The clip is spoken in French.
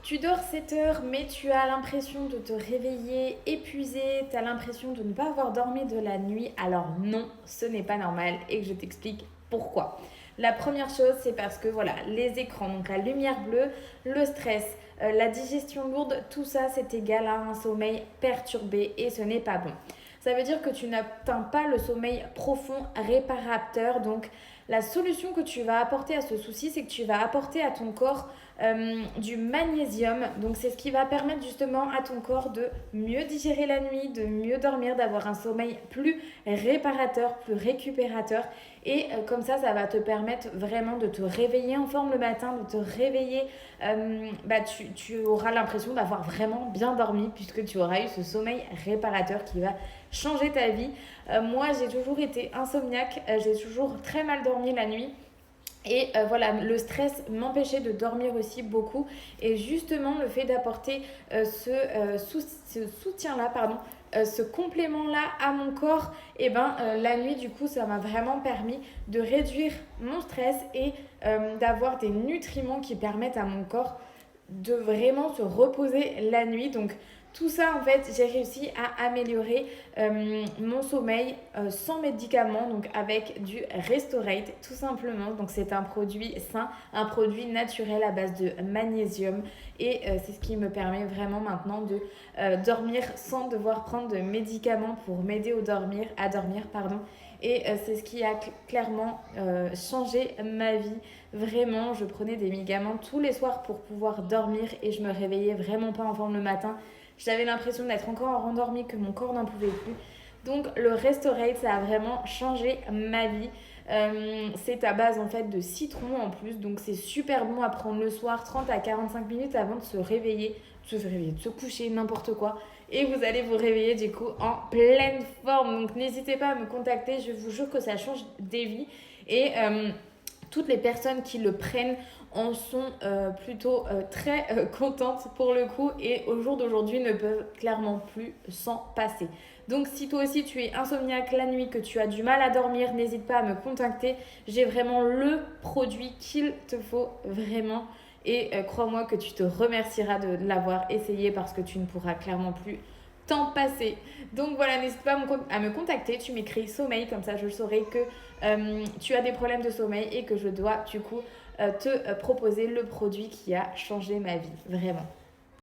Tu dors 7 heures, mais tu as l'impression de te réveiller épuisé, tu as l'impression de ne pas avoir dormi de la nuit. Alors non, ce n'est pas normal et je t'explique pourquoi. La première chose, c'est parce que voilà, les écrans, donc la lumière bleue, le stress, la digestion lourde, tout ça c'est égal à un sommeil perturbé et ce n'est pas bon. Ça veut dire que tu n'atteins pas le sommeil profond réparateur. Donc la solution que tu vas apporter à ce souci, c'est que tu vas apporter à ton corps du magnésium. Donc c'est ce qui va permettre justement à ton corps de mieux digérer la nuit, de mieux dormir, d'avoir un sommeil plus réparateur, plus récupérateur. Et comme ça va te permettre vraiment de te réveiller en forme le matin, de te réveiller. Tu auras l'impression d'avoir vraiment bien dormi puisque tu auras eu ce sommeil réparateur qui va changer ta vie. Moi, j'ai toujours été insomniaque, j'ai toujours très mal dormi la nuit. Et voilà, le stress m'empêchait de dormir aussi beaucoup. Et justement, le fait d'apporter ce soutien-là, ce complément-là à mon corps, la nuit, du coup, ça m'a vraiment permis de réduire mon stress et d'avoir des nutriments qui permettent à mon corps de vraiment se reposer la nuit. Donc, tout ça, en fait, j'ai réussi à améliorer mon sommeil sans médicaments, donc avec du Restorate, tout simplement. Donc, c'est un produit sain, un produit naturel à base de magnésium. Et c'est ce qui me permet vraiment maintenant de dormir sans devoir prendre de médicaments pour m'aider à dormir. Et c'est ce qui a clairement changé ma vie. Vraiment, je prenais des médicaments tous les soirs pour pouvoir dormir et je me réveillais vraiment pas en forme le matin. J'avais l'impression d'être encore endormie, que mon corps n'en pouvait plus. Donc le Restorate, ça a vraiment changé ma vie. C'est à base en fait de citron en plus, donc c'est super bon à prendre le soir, 30 à 45 minutes avant de de se coucher, n'importe quoi. Et vous allez vous réveiller du coup en pleine forme. Donc n'hésitez pas à me contacter, je vous jure que ça change des vies. Et toutes les personnes qui le prennent en sont plutôt très contentes pour le coup et au jour d'aujourd'hui ne peuvent clairement plus s'en passer. Donc si toi aussi tu es insomniaque la nuit, que tu as du mal à dormir, n'hésite pas à me contacter. J'ai vraiment le produit qu'il te faut vraiment et crois-moi que tu te remercieras de l'avoir essayé parce que tu ne pourras clairement plus t'en passer. Donc voilà, n'hésite pas à me contacter, tu m'écris sommeil, comme ça je saurai que tu as des problèmes de sommeil et que je dois du coup te proposer le produit qui a changé ma vie, vraiment.